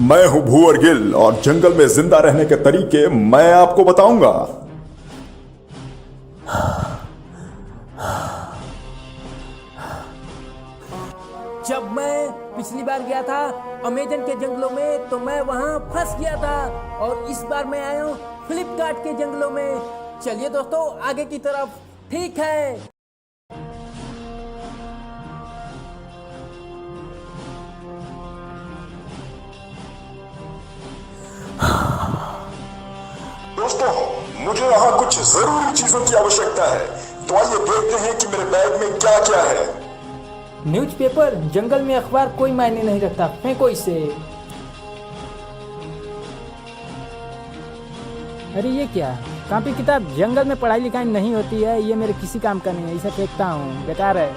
मैं हूं भूअर गिल और जंगल में जिंदा रहने के तरीके मैं आपको बताऊंगा। जब मैं पिछली बार गया था अमेजन के जंगलों में तो मैं वहां फंस गया था और इस बार मैं आया हूं फ्लिपकार्ट के जंगलों में। चलिए दोस्तों आगे की तरफ। ठीक है। दोस्तों मुझे यहाँ कुछ जरूरी चीजों की आवश्यकता है, तो आइए देखते हैं कि मेरे बैग में क्या क्या है। न्यूज़पेपर, जंगल में अखबार कोई मायने नहीं रखता, फेंको इसे। अरे ये क्या, कॉपी किताब? जंगल में पढ़ाई लिखाई नहीं होती है, ये मेरे किसी काम का नहीं है, इसे फेंकता हूँ, बेकार है।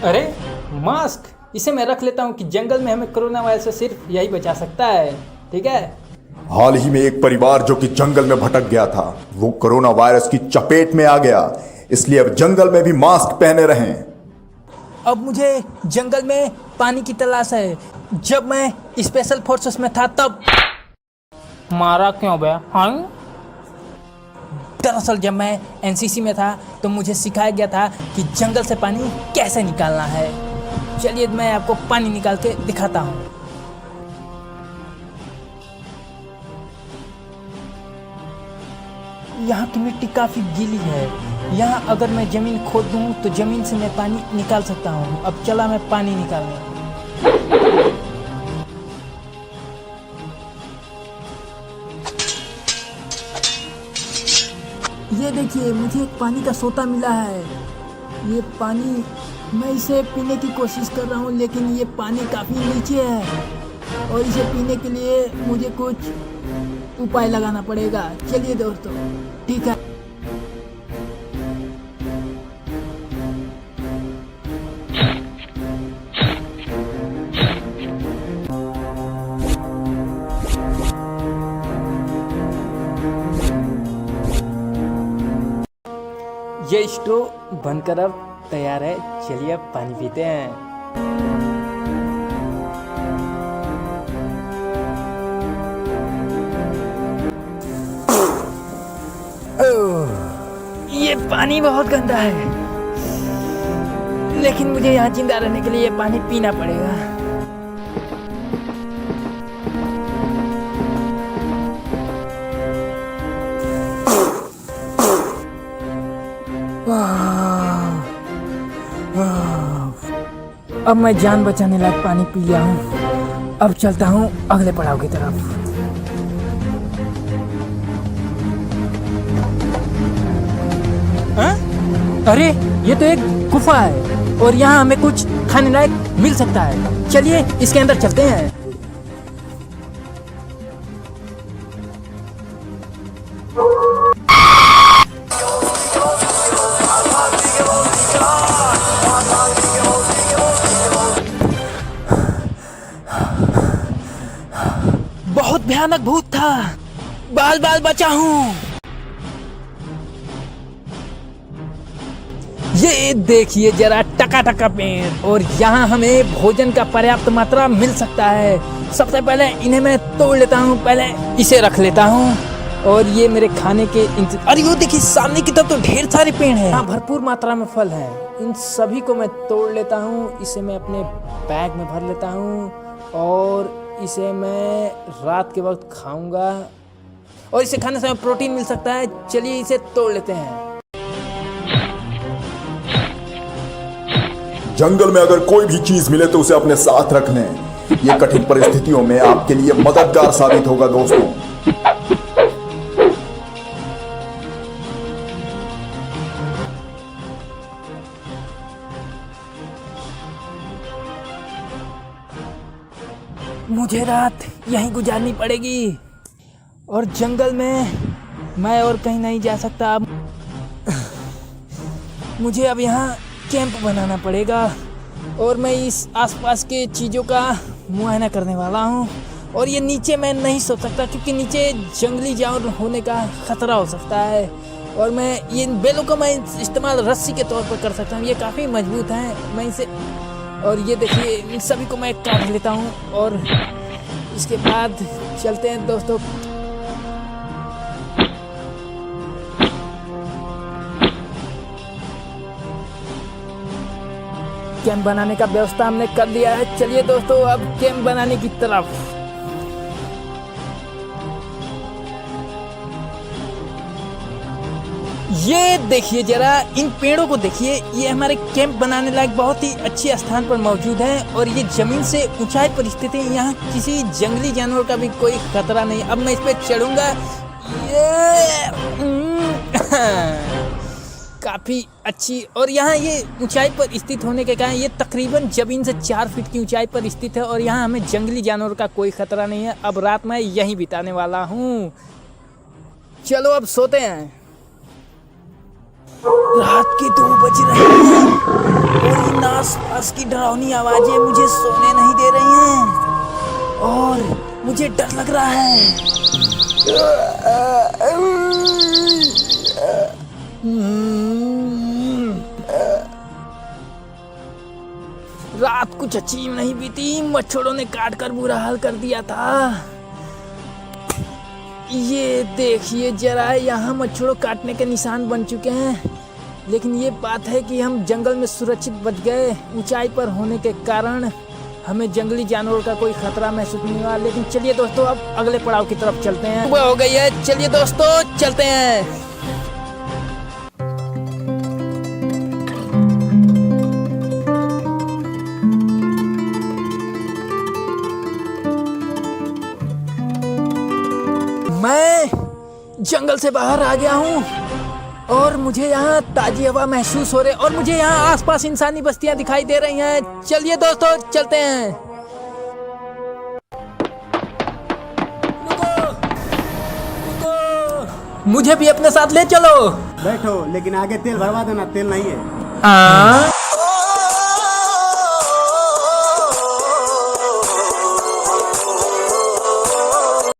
अरे मास्क, इसे मैं रख लेता हूँ कि जंगल में हमें कोरोना वायरस से सिर्फ यही बचा सकता है। ठीक है। हाल ही में एक परिवार जो कि जंगल में भटक गया था वो कोरोना वायरस की चपेट में आ गया, इसलिए अब जंगल में भी मास्क पहने रहें। अब मुझे जंगल में पानी की तलाश है। जब मैं स्पेशल फोर्सेस में था तब मारा क्यों बे? हाँ, दरअसल जब मैं एनसीसी में था तो मुझे सिखाया गया था कि जंगल से पानी कैसे निकालना है। चलिए मैं आपको पानी निकाल के दिखाता हूँ। यहाँ की मिट्टी काफी गीली है। यहाँ अगर मैं जमीन खोद दूँ तो जमीन से मैं पानी निकाल सकता हूँ। अब चला मैं पानी निकालने। ये देखिए, मुझे एक पानी का सोता मिला है। ये पानी, मैं इसे पीने की कोशिश कर रहा हूँ लेकिन ये पानी काफी नीचे है और इसे पीने के लिए मुझे कुछ उपाय लगाना पड़ेगा। चलिए दोस्तों, ठीक है। ये स्ट्रो बनकर अब तैयार है। चलिए अब पानी पीते हैं। ये पानी बहुत गंदा है लेकिन मुझे यहाँ जिंदा रहने के लिए ये पानी पीना पड़ेगा। अब मैं जान बचाने लायक पानी पी लिया हूँ। अब चलता हूँ अगले पड़ाव की तरफ। अरे ये तो एक गुफा है और यहाँ हमें कुछ खाने लायक मिल सकता है। चलिए इसके अंदर चलते हैं। बहुत भयानक भूत था। बाल बाल बचा हूँ। ये देखिए जरा, टका पेड़, और यहाँ हमें भोजन का पर्याप्त मात्रा मिल सकता है। सबसे पहले इन्हें मैं तोड़ लेता हूँ, पहले इसे रख लेता हूँ और ये मेरे खाने के अरे वो देखिए सामने की तरफ तो ढेर सारे पेड़ हैं। यहाँ भरपूर मात्रा में फल हैं। इन सभी को मैं तोड़ लेता हूँ। इसे मैं अपने बैग में भर लेता हूँ और इसे मैं रात के वक्त खाऊंगा और इसे खाने से प्रोटीन मिल सकता है। चलिए इसे तोड़ लेते हैं। जंगल में अगर कोई भी चीज मिले तो उसे अपने साथ रख लें। ये कठिन परिस्थितियों में आपके लिए मददगार साबित होगा दोस्तों। मुझे रात यहीं गुजारनी पड़ेगी और जंगल में मैं और कहीं नहीं जा सकता। अब मुझे अब यहाँ कैंप बनाना पड़ेगा और मैं इस आसपास के चीज़ों का मुआयना करने वाला हूँ। और ये नीचे मैं नहीं सो सकता क्योंकि नीचे जंगली जानवर होने का खतरा हो सकता है। और मैं ये बेलों का मैं इस्तेमाल रस्सी के तौर पर कर सकता हूँ। ये काफ़ी मजबूत हैं। मैं इसे और ये देखिए इन सभी को मैं काट लेता हूँ और इसके बाद चलते हैं दोस्तों। कैंप बनाने का व्यवस्था हमने कर लिया है। चलिए दोस्तों अब कैंप बनाने की तरफ। ये देखिए जरा इन पेड़ों को देखिए, ये हमारे कैंप बनाने लायक बहुत ही अच्छे स्थान पर मौजूद है और ये जमीन से ऊंचाई पर स्थित है। यहाँ किसी जंगली जानवर का भी कोई खतरा नहीं। अब मैं इस पे चढ़ूंगा। काफी अच्छी, और यहाँ ये ऊंचाई पर स्थित होने के कारण ये तकरीबन जमीन से 4 फीट की ऊंचाई पर स्थित है और यहाँ हमें जंगली जानवर का कोई खतरा नहीं है। अब रात मैं यहीं बिताने वाला हूँ। चलो अब सोते हैं। रात के 2 बज रहे हैं और इन आसपास की डरावनी आवाजें मुझे सोने नहीं दे रही हैं और मुझे डर लग रहा है। रात कुछ अच्छी नहीं बीती, मच्छरों ने काट कर बुरा हाल कर दिया था। ये देखिए जरा, यहाँ मच्छरों काटने के निशान बन चुके हैं, लेकिन ये बात है कि हम जंगल में सुरक्षित बच गए। ऊंचाई पर होने के कारण हमें जंगली जानवरों का कोई खतरा महसूस नहीं हुआ। लेकिन चलिए दोस्तों अब अगले पड़ाव की तरफ चलते हैं। सुबह हो गई है, चलिए दोस्तों चलते हैं। मैं जंगल से बाहर आ गया हूँ और मुझे यहाँ ताजी हवा महसूस हो रही है और मुझे यहाँ आसपास इंसानी बस्तियाँ दिखाई दे रही हैं। चलिए दोस्तों चलते हैं। रुको, मुझे भी अपने साथ ले चलो। बैठो, लेकिन आगे तेल भरवा देना, तेल नहीं है। हाँ